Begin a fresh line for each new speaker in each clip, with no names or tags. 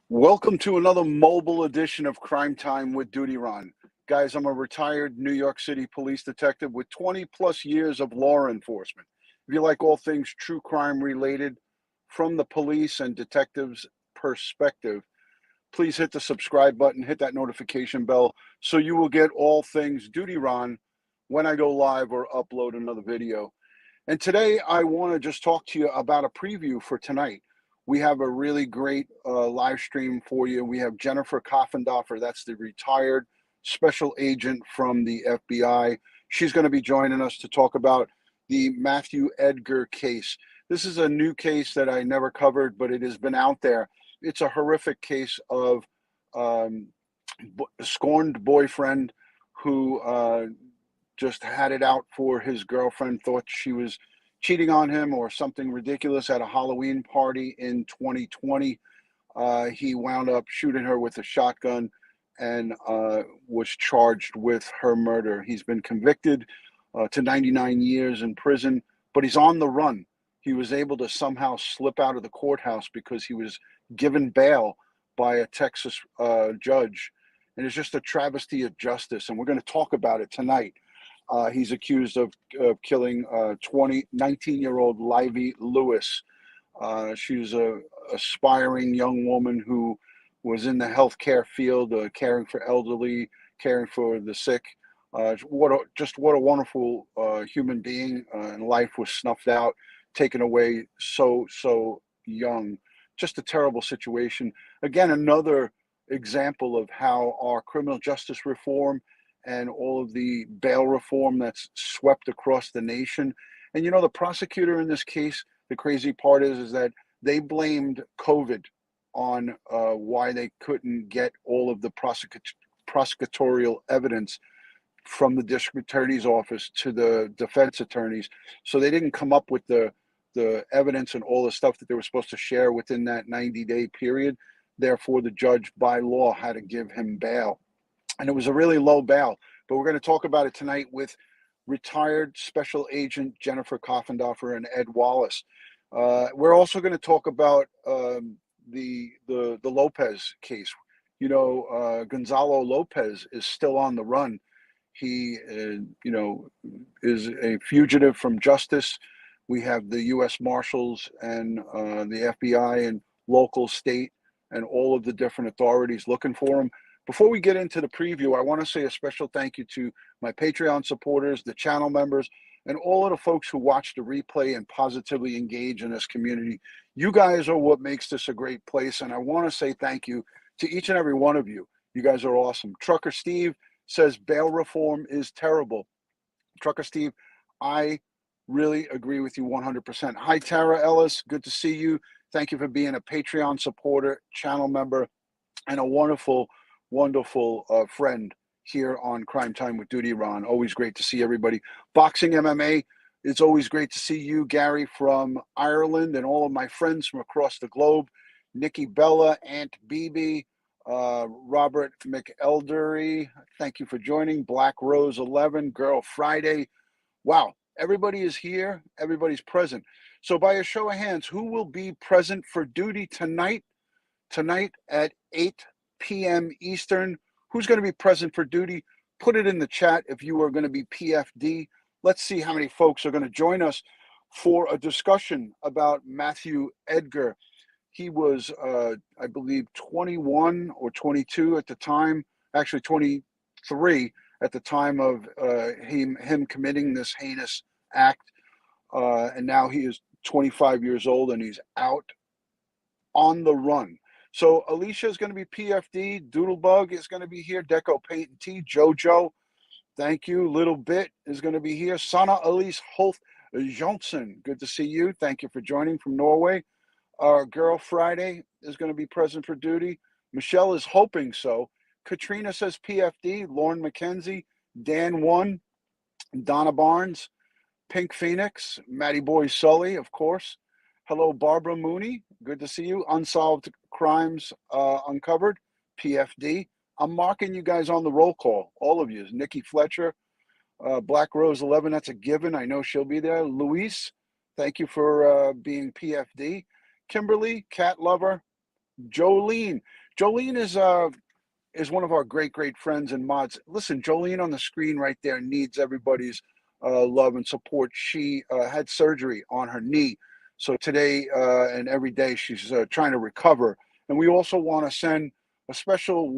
Welcome to another mobile edition of Crime Time with DutyRon. Guys, I'm a retired New York City police detective with 20 plus years of law enforcement. If you like all things true crime related from the police and detectives' perspective, please hit the subscribe button, hit that notification bell so you will get all things DutyRon when I go live or upload another video. And today I want to just talk to you about a preview for tonight. We have a really great live stream for you. We have Jennifer Coffendorfer, that's the retired special agent from the FBI. She's going to be joining us to talk about the Matthew Edgar case. This is a new case that I never covered, but it has been out there. It's a horrific case of a scorned boyfriend who just had it out for his girlfriend, thought she was cheating on him or something ridiculous at a Halloween party in 2020. He wound up shooting her with a shotgun and was charged with her murder. He's been convicted to 99 years in prison, but he's on the run. He was able to somehow slip out of the courthouse because he was given bail by a Texas judge. And it's just a travesty of justice. And we're going to talk about it tonight. He's accused of killing 19-year-old Livye Lewis. She's an aspiring young woman who was in the healthcare field, caring for elderly, caring for the sick. What a wonderful human being. And life was snuffed out, taken away so young. Just a terrible situation. Again, another example of how our criminal justice reform and all of the bail reform that's swept across the nation. And you know, the prosecutor in this case, the crazy part is that they blamed COVID on why they couldn't get all of the prosecutorial evidence from the district attorney's office to the defense attorneys. So they didn't come up with the evidence and all the stuff that they were supposed to share within that 90-day period. Therefore, the judge by law had to give him bail. And it was a really low bail, but we're going to talk about it tonight with retired Special Agent Jennifer Coffendorfer and Ed Wallace. We're also going to talk about the Lopez case. You know, Gonzalo Lopez is still on the run. He, is a fugitive from justice. We have the U.S. Marshals and the FBI and local, state, and all of the different authorities looking for him. Before we get into the preview, I want to say a special thank you to my Patreon supporters, the channel members, and all of the folks who watch the replay and positively engage in this community. You guys are what makes this a great place, and I want to say thank you to each and every one of you. You guys are awesome. Trucker Steve says bail reform is terrible. Trucker Steve, I really agree with you 100%. Hi, Tara Ellis. Good to see you. Thank you for being a Patreon supporter, channel member, and a wonderful friend here on Crime Time with DutyRon. Always great to see everybody. Boxing MMA, it's always great to see you, Gary, from Ireland, and all of my friends from across the globe. Nikki Bella, Aunt BB, Robert McElderry, thank you for joining. Black Rose 11, Girl Friday. Wow, everybody is here. Everybody's present. So by a show of hands, who will be present for duty tonight? Tonight at 8 p.m. Eastern. Who's going to be present for duty? Put it in the chat if you are going to be PFD. Let's see how many folks are going to join us for a discussion about Matthew Edgar. He was, I believe, 21 or 22 at the time, actually 23 at the time of him committing this heinous act. And now he is 25 years old and he's out on the run. So Alicia is going to be PFD. Doodlebug is going to be here. Deco Paint and Tea. Jojo. Thank you. Little Bit is going to be here. Sana Elise Holt Johnson. Good to see you. Thank you for joining from Norway. Our girl Friday is going to be present for duty. Michelle is hoping so. Katrina says PFD. Lauren McKenzie. Dan 1. Donna Barnes. Pink Phoenix. Matty Boy Sully, of course. Hello, Barbara Mooney. Good to see you. Unsolved Crimes Uncovered. PFD. I'm marking you guys on the roll call, all of you. Nikki Fletcher, Black Rose 11, that's a given. I know she'll be there. Luis, thank you for being PFD. Kimberly, Cat Lover. Jolene. Jolene is one of our great friends and mods. Listen, Jolene on the screen right there needs everybody's love and support. She had surgery on her knee. So today and every day she's trying to recover. And we also want to send a special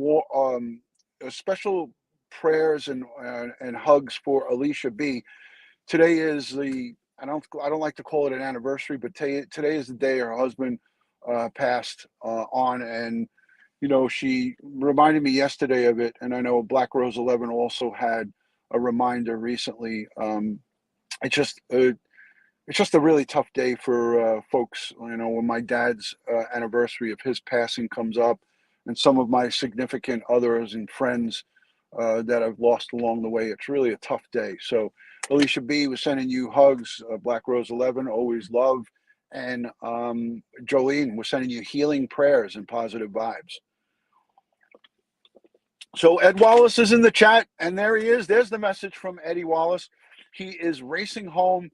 prayers and hugs for Alicia B. Today is I don't like to call it an anniversary, but today is the day her husband passed on, and you know, she reminded me yesterday of it, and I know Black Rose 11 also had a reminder recently. It's just it's just a really tough day for folks. You know, when my dad's anniversary of his passing comes up, and some of my significant others and friends that I've lost along the way, it's really a tough day. So Alicia B was sending you hugs. Black Rose 11, always love. And Jolene was sending you healing prayers and positive vibes. So Ed Wallace is in the chat, and there he is. There's the message from Eddie Wallace. He is racing home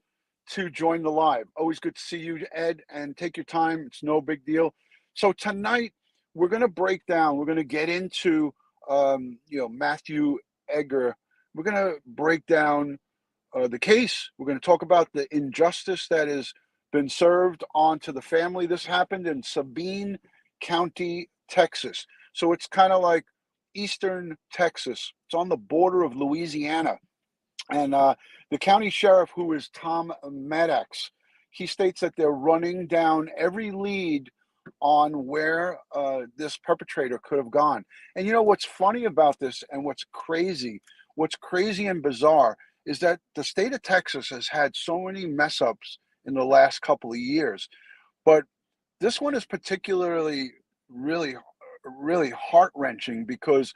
to join the live. Always good to see you, Ed, and take your time. It's no big deal. So tonight we're going to break down. We're going to get into Matthew Edgar. We're going to break down the case. We're going to talk about the injustice that has been served onto the family. This happened in Sabine County, Texas. So it's kind of like eastern Texas. It's on the border of Louisiana. And the county sheriff, who is Tom Maddox, he states that they're running down every lead on where this perpetrator could have gone. And you know what's funny about this, and what's crazy and bizarre, is that the state of Texas has had so many mess ups in the last couple of years. But this one is particularly really heart-wrenching because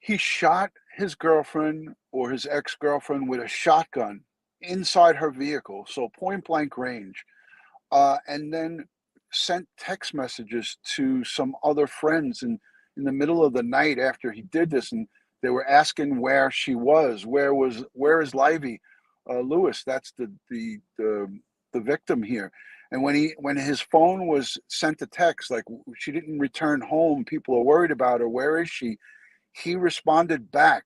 he shot his girlfriend or his ex-girlfriend with a shotgun inside her vehicle, so point blank range, and then sent text messages to some other friends in the middle of the night after he did this, and they were asking where she was. Where is Livye Lewis? That's the victim here. And when his phone was sent a text like she didn't return home, people are worried about her. Where is she? He responded back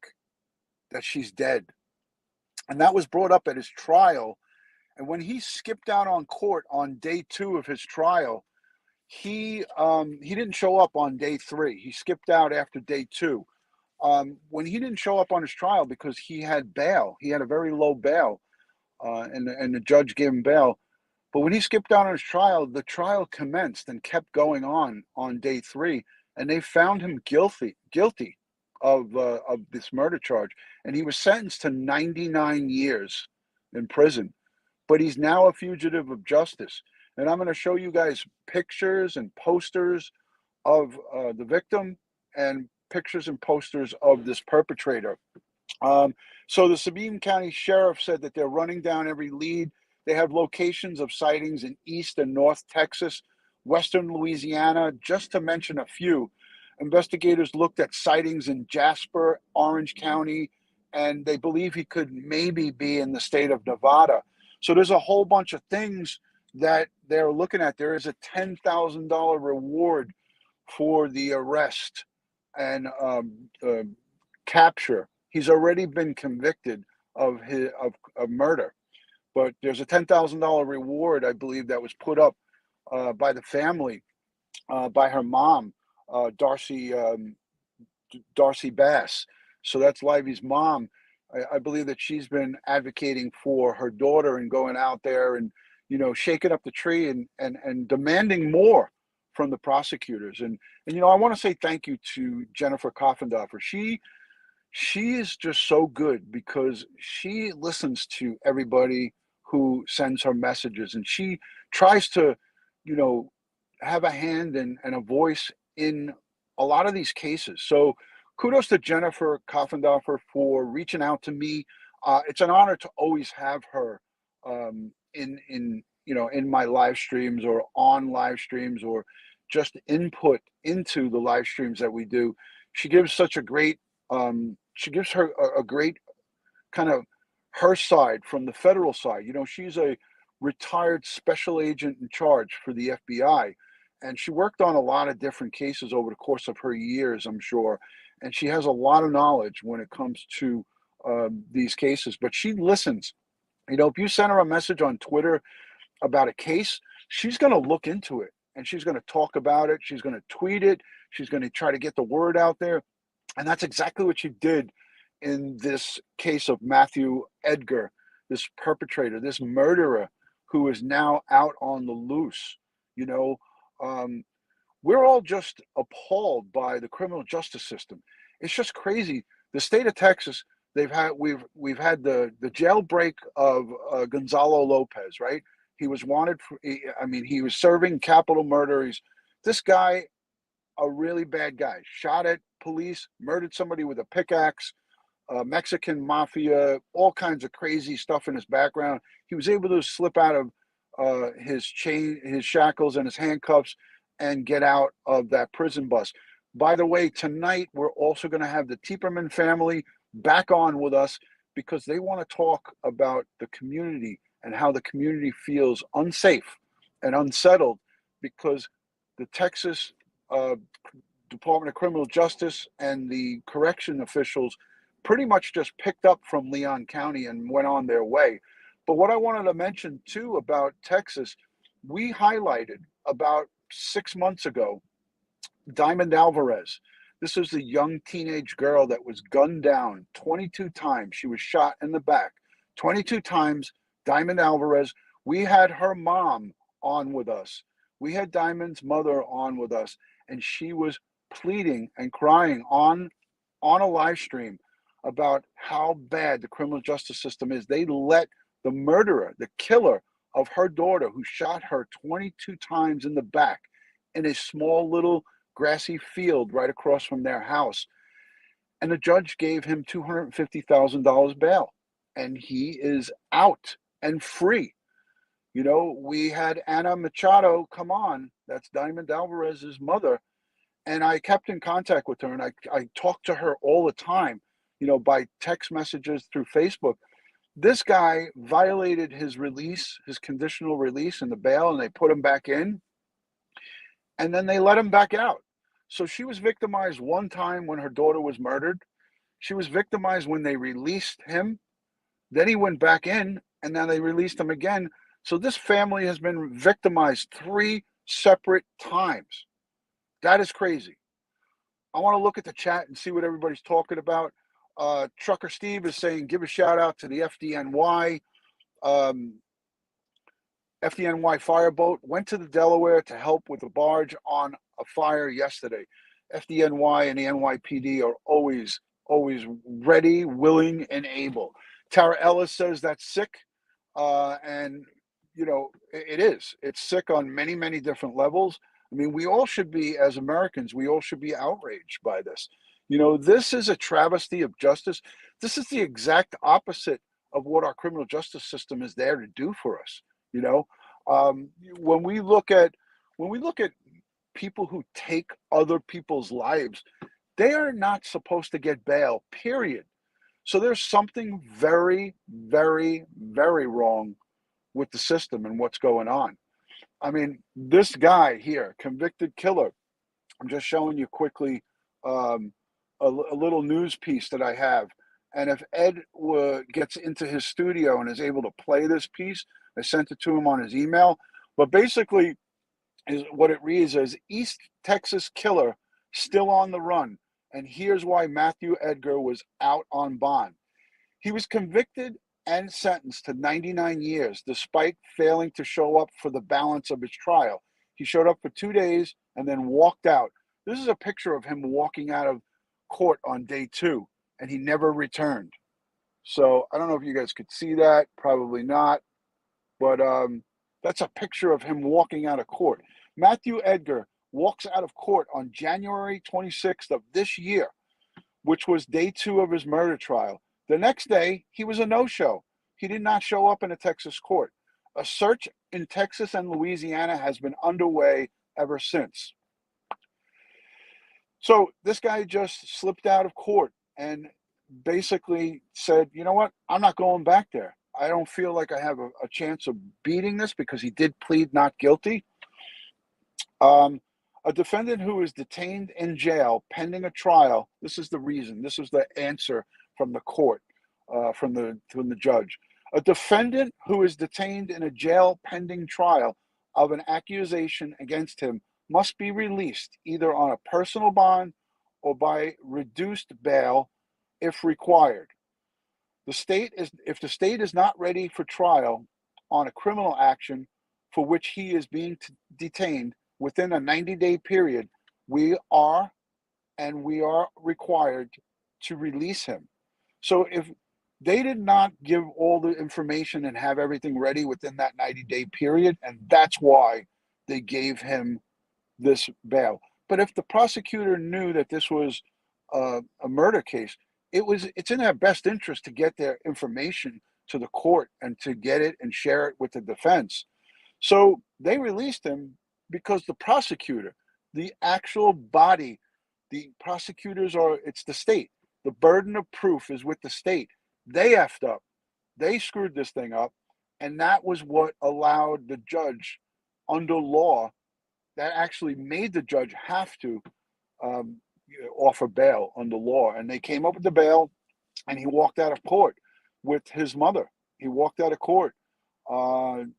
that she's dead. And that was brought up at his trial. And when he skipped out on court on day 2 of his trial, he didn't show up on day 3. He skipped out after day 2. When he didn't show up on his trial because he had bail, he had a very low bail, and the judge gave him bail. But when he skipped out on his trial, the trial commenced and kept going on day 3, and they found him guilty of this murder charge, and he was sentenced to 99 years in prison. But he's now a fugitive of justice. And I'm going to show you guys pictures and posters of the victim and pictures and posters of this perpetrator. So the Sabine County Sheriff said that they're running down every lead. They have locations of sightings in East and North Texas, Western Louisiana, just to mention a few. Investigators looked at sightings in Jasper, Orange County, and they believe he could maybe be in the state of Nevada. So there's a whole bunch of things that they're looking at. There is a $10,000 reward for the arrest and capture. He's already been convicted of murder, but there's a $10,000 reward, I believe, that was put up by the family, by her mom, Darcy Bass. So that's Livye's mom. I believe that she's been advocating for her daughter and going out there and, you know, shaking up the tree and demanding more from the prosecutors. And you know, I want to say thank you to Jennifer Coffendorfer. She she is just so good because she listens to everybody who sends her messages, and she tries to, you know, have a hand and a voice in a lot of these cases. So kudos to Jennifer Koffendorfer for reaching out to me. It's an honor to always have her in in my live streams or on live streams or just input into the live streams that we do. She gives such a great she gives her a great kind of her side from the federal side. You know, she's a retired special agent in charge for the FBI, and she worked on a lot of different cases over the course of her years, I'm sure. And she has a lot of knowledge when it comes to these cases. But she listens. You know, if you send her a message on Twitter about a case, she's going to look into it and she's going to talk about it. She's going to tweet it. She's going to try to get the word out there. And that's exactly what she did in this case of Matthew Edgar, this perpetrator, this murderer who is now out on the loose. You know, um, we're all just appalled by the criminal justice system. It's just crazy. The state of Texas, we've had the jailbreak of Gonzalo Lopez, right? He was wanted for, I mean, he was serving capital murder. This guy, a really bad guy, shot at police, murdered somebody with a pickaxe, Mexican mafia, all kinds of crazy stuff in his background. He was able to slip out of his chain, his shackles, and his handcuffs, and get out of that prison bus. By the way, tonight we're also going to have the Tieperman family back on with us because they want to talk about the community and how the community feels unsafe and unsettled because the Texas Department of Criminal Justice and the correction officials pretty much just picked up from Leon County and went on their way. But what I wanted to mention too about Texas, we highlighted about 6 months ago Diamond Alvarez. This is the young teenage girl that was gunned down 22 times. She was shot in the back 22 times. Diamond Alvarez. We had her mom on with us. We had Diamond's mother on with us, and she was pleading and crying on a live stream about how bad the criminal justice system is. They let the murderer, the killer of her daughter, who shot her 22 times in the back in a small little grassy field right across from their house. And the judge gave him $250,000 bail, and he is out and free. You know, we had Anna Machado come on, that's Diamond Alvarez's mother, and I kept in contact with her, and I talked to her all the time, you know, by text messages through Facebook. This guy violated his release, his conditional release and the bail, and they put him back in, and then they let him back out. So she was victimized one time when her daughter was murdered. She was victimized when they released him. Then he went back in, and then they released him again. So this family has been victimized 3 separate times. That is crazy. I want to look at the chat and see what everybody's talking about. Trucker Steve is saying, give a shout out to the FDNY. FDNY fireboat went to the Delaware to help with a barge on a fire yesterday. FDNY and the NYPD are always ready, willing, and able. Tara Ellis says that's sick. And, you know, it is. It's sick on many, many different levels. I mean, we all should be, as Americans, we all should be outraged by this. You know, this is a travesty of justice. This is the exact opposite of what our criminal justice system is there to do for us. You know, when we look at people who take other people's lives, they are not supposed to get bail, period. So there's something very, very, very wrong with the system and what's going on. I mean, this guy here, convicted killer, I'm just showing you quickly a little news piece that I have. And if Ed gets into his studio and is able to play this piece, I sent it to him on his email. But basically, what it reads as East Texas killer still on the run. And here's why Matthew Edgar was out on bond. He was convicted and sentenced to 99 years, despite failing to show up for the balance of his trial. He showed up for 2 days and then walked out. This is a picture of him walking out of court on day 2. and he never returned. So I don't know if you guys could see that, probably not, but that's a picture of him walking out of court. Matthew Edgar walks out of court on January 26th of this year, which was day 2 of his murder trial. The next day, he was a no-show. He did not show up in a Texas court. A search in Texas and Louisiana has been underway ever since. So this guy just slipped out of court and basically said, you know what, I'm not going back there. I don't feel like I have a chance of beating this, because he did plead not guilty. A defendant who is detained in jail pending a trial. This is the reason. This is the answer from the court, from the judge. A defendant who is detained in a jail pending trial of an accusation against him must be released either on a personal bond or by reduced bail if required. If the state is not ready for trial on a criminal action for which he is being detained within a 90-day period, we are required to release him. So if they did not give all the information and have everything ready within that 90-day period, and that's why they gave him this bail. But if the prosecutor knew that this was a murder case, it's in their best interest to get their information to the court and to get it and share it with the defense. So they released him because the prosecutor, the actual body, the prosecutors it's the state. The burden of proof is with the state. They effed up. They screwed this thing up. And that was what allowed the judge, under law, that actually made the judge have to offer bail under law. And they came up with the bail, and he walked out of court with his mother. He walked out of court. And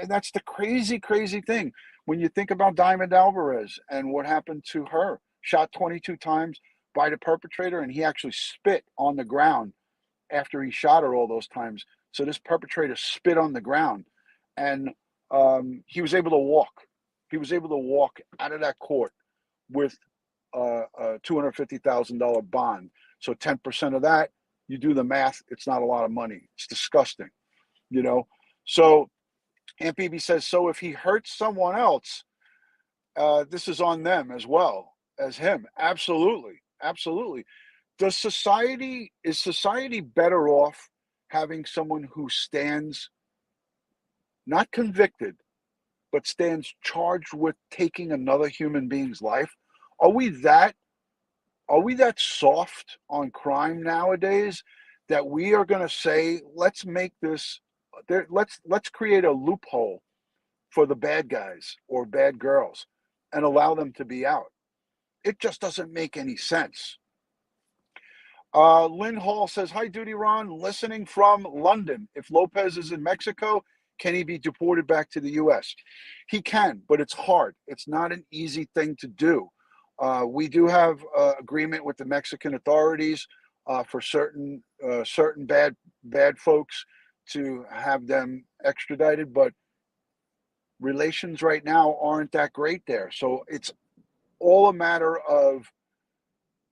that's the crazy, crazy thing. When you think about Diamond Alvarez and what happened to her, shot 22 times by the perpetrator, and he actually spit on the ground after he shot her all those times. So this perpetrator spit on the ground, and he was able to walk. He was able to walk out of that court with a $250,000 bond. So 10% of that, you do the math, it's not a lot of money. It's disgusting, you know? So Aunt Bibi says, so if he hurts someone else, this is on them as well as him. Absolutely. Absolutely. Is society better off having someone who stands not convicted, but stands charged with taking another human being's life? Are we that soft on crime nowadays that we are going to say, let's make this, let's create a loophole for the bad guys or bad girls and allow them to be out? It just doesn't make any sense. Lynn Hall says, hi, DutyRon, listening from London. If Lopez is in Mexico, can he be deported back to the U.S.? He can, but it's hard. It's not an easy thing to do. We do have agreement with the Mexican authorities for certain bad folks to have them extradited, but relations right now aren't that great there. So it's all a matter of,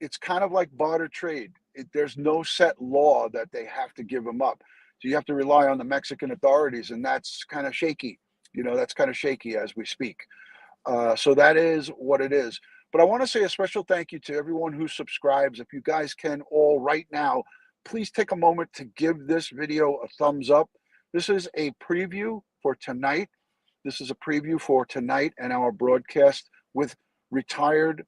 it's kind of like barter trade. There's no set law that they have to give them up. So you have to rely on the Mexican authorities, and that's kind of shaky. That's kind of shaky as we speak. So that is what it is. But I want to say a special thank you to everyone who subscribes. If you guys can all right now, please take a moment to give this video a thumbs up. This is a preview for tonight. This is a preview for tonight and our broadcast with retired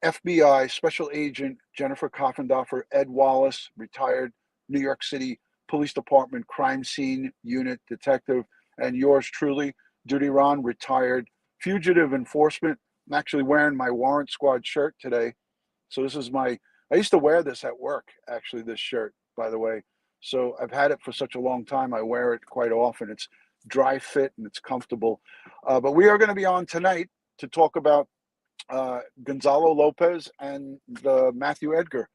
FBI Special Agent Jennifer Coffendorfer, Ed Wallace, retired New York City Police Department Crime Scene Unit Detective, and yours truly, DutyRon, retired Fugitive Enforcement. I'm actually wearing my Warrant Squad shirt today. So this is I used to wear this at work, actually, this shirt, by the way. So I've had it for such a long time. I wear it quite often. It's dry fit and it's comfortable. But we are going to be on tonight to talk about Gonzalo Lopez and Matthew Edgar,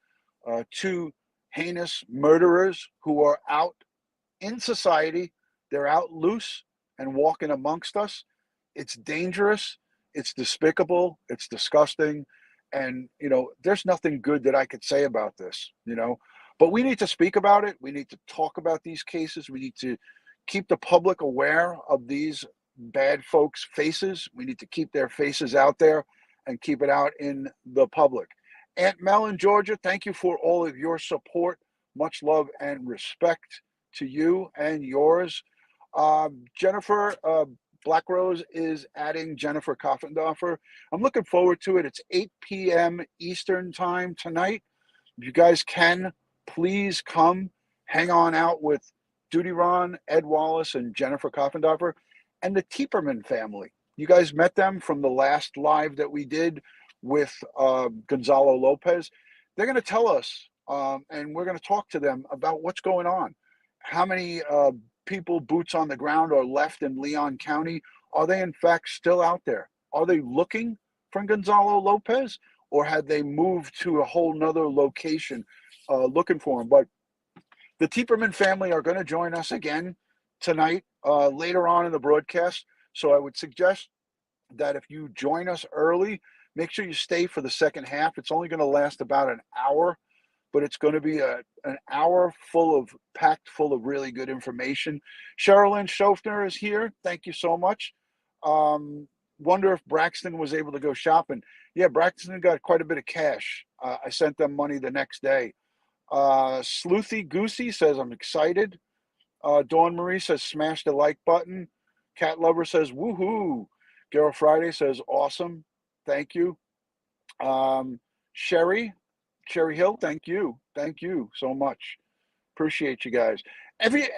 two heinous murderers who are out in society. They're out loose and walking amongst us. It's dangerous. It's despicable. It's disgusting. And, there's nothing good that I could say about this, but we need to speak about it. We need to talk about these cases. We need to keep the public aware of these bad folks' faces. We need to keep their faces out there and keep it out in the public. Aunt Mel in Georgia, thank you for all of your support. Much love and respect to you and yours. Jennifer, Black Rose is adding Jennifer Coffendorfer. I'm looking forward to it. It's 8 p.m. Eastern time tonight. If you guys can, please come hang on out with DutyRon, Ed Wallace, and Jennifer Coffendorfer, and the Tieperman family. You guys met them from the last live that we did with Gonzalo Lopez. They're going to tell us, and we're going to talk to them about what's going on. How many people, boots on the ground, are left in Leon County? Are they in fact still out there? Are they looking for Gonzalo Lopez, or had they moved to a whole nother location looking for him? But the Tieperman family are going to join us again tonight, later on in the broadcast. So I would suggest that if you join us early, make sure you stay for the second half. It's only going to last about an hour, but it's going to be an hour packed full of really good information. Sherilyn Schofner is here. Thank you so much. Wonder if Braxton was able to go shopping. Yeah, Braxton got quite a bit of cash. I sent them money the next day. Sleuthy Goosey says, I'm excited. Dawn Marie says, smash the like button. Cat Lover says, woohoo. Garrow Friday says, awesome. Thank you. Sherry Hill, thank you. Thank you so much. Appreciate you guys.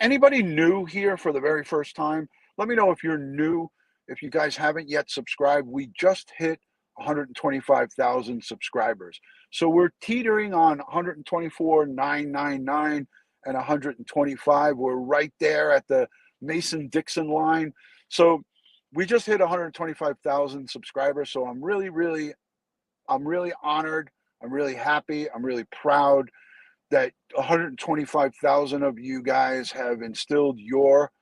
Anybody new here for the very first time? Let me know if you're new. If you guys haven't yet subscribed, we just hit 125,000 subscribers. So we're teetering on 124,999 and 125. We're right there at the Mason-Dixon line. So we just hit 125,000 subscribers. So I'm really honored. I'm really happy. I'm really proud that 125,000 of you guys have instilled your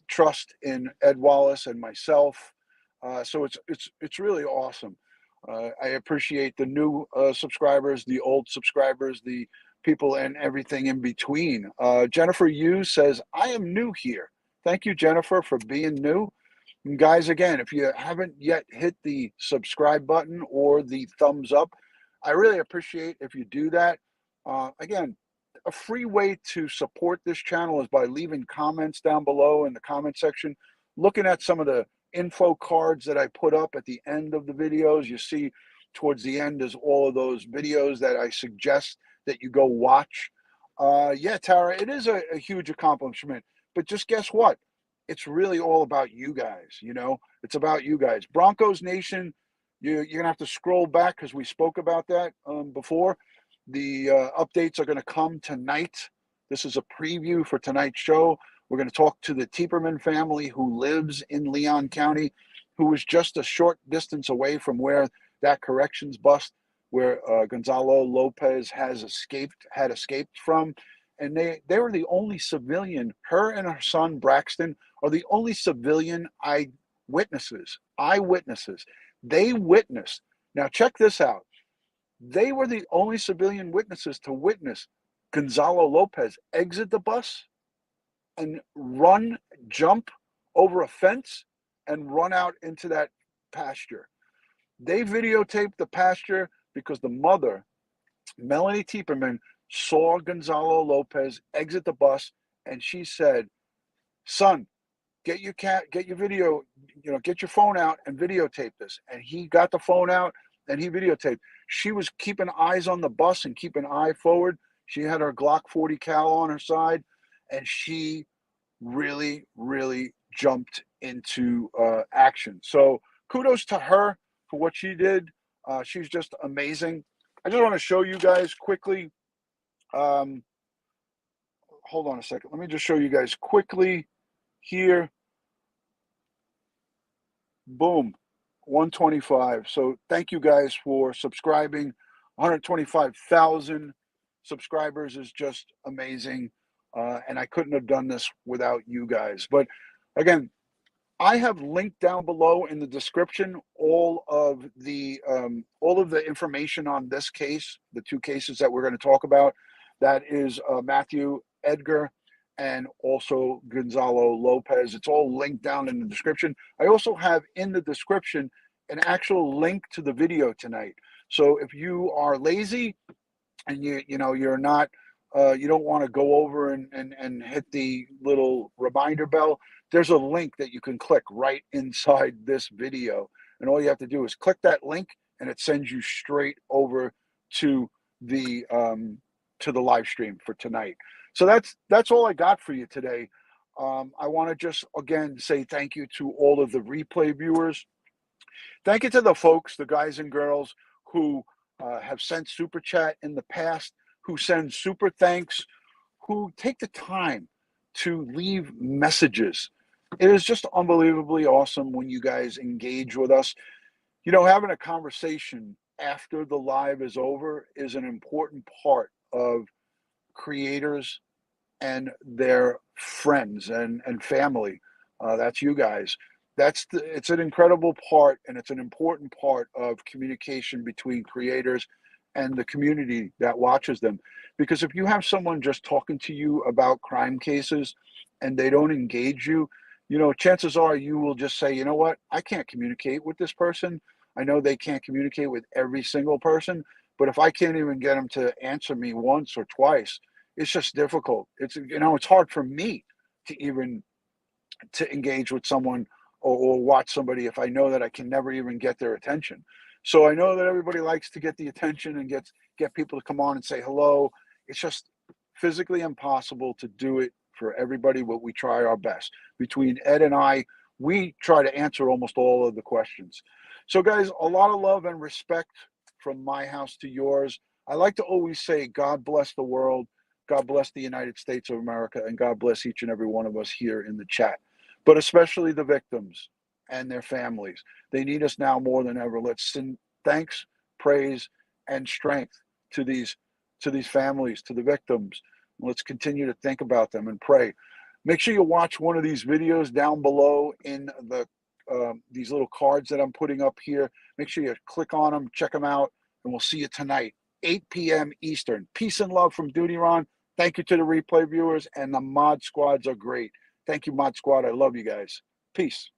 trust in Ed Wallace and myself. So it's really awesome. I appreciate the new subscribers, the old subscribers, the people and everything in between. Jennifer Yu says, I am new here. Thank you, Jennifer, for being new. And guys, again, if you haven't yet hit the subscribe button or the thumbs up, I really appreciate if you do that. Again, a free way to support this channel is by leaving comments down below in the comment section, looking at some of the info cards that I put up at the end of the videos. You see towards the end is all of those videos that I suggest that you go watch. Yeah, Tara, it is a huge accomplishment, but just guess what? It's really all about you guys. It's about you guys. Broncos Nation, you're going to have to scroll back because we spoke about that before. The updates are going to come tonight. This is a preview for tonight's show. We're going to talk to the Tieperman family who lives in Leon County, who was just a short distance away from where that corrections bust, where Gonzalo Lopez had escaped from. And they were the only civilian, her and her son Braxton are the only civilian eyewitnesses. They witnessed. Now check this out. They were the only civilian witnesses to witness Gonzalo Lopez exit the bus and jump over a fence and run out into that pasture. They videotaped the pasture because the mother, Melanie Tieperman, saw Gonzalo Lopez exit the bus, and she said, son, get your video, get your phone out and videotape this. And he got the phone out and he videotaped. She was keeping eyes on the bus and keeping an eye forward. She had her Glock 40 cal on her side, and she really jumped into action. So kudos to her for what she did. She's just amazing. I just want to show you guys quickly. Hold on a second. Let me just show you guys quickly here. Boom, 125. So thank you guys for subscribing. 125,000 subscribers is just amazing. And I couldn't have done this without you guys. But again, I have linked down below in the description all of the information on this case, the two cases that we're going to talk about. That is Matthew Edgar and also Gonzalo Lopez. It's all linked down in the description. I also have in the description an actual link to the video tonight. So if you are lazy and you're not you don't want to go over and hit the little reminder bell, there's a link that you can click right inside this video, and all you have to do is click that link and it sends you straight over to the live stream for tonight. So that's all I got for you today. I want to just again say thank you to all of the replay viewers. Thank you to the folks, the guys and girls who have sent super chat in the past, who send super thanks, who take the time to leave messages. It is just unbelievably awesome when you guys engage with us. You know, having a conversation after the live is over is an important part of creators and their friends and family. That's you guys. It's an incredible part, and it's an important part of communication between creators and the community that watches them. Because if you have someone just talking to you about crime cases and they don't engage you, you know, chances are you will just say, you know what, I can't communicate with this person. I know they can't communicate with every single person, but if I can't even get them to answer me once or twice, it's just difficult. It's hard for me to even to engage with someone or watch somebody if I know that I can never even get their attention. So I know that everybody likes to get the attention and get people to come on and say hello. It's just physically impossible to do it for everybody, but we try our best. Between Ed and I, we try to answer almost all of the questions. So guys, a lot of love and respect from my house to yours. I like to always say, God bless the world. God bless the United States of America, and God bless each and every one of us here in the chat, but especially the victims and their families. They need us now more than ever. Let's send thanks, praise, and strength to these families, to the victims. Let's continue to think about them and pray. Make sure you watch one of these videos down below in the these little cards that I'm putting up here. Make sure you click on them, check them out, and we'll see you tonight, 8 p.m. Eastern. Peace and love from DutyRon. Thank you to the replay viewers, and the mod squads are great. Thank you, mod squad. I love you guys. Peace.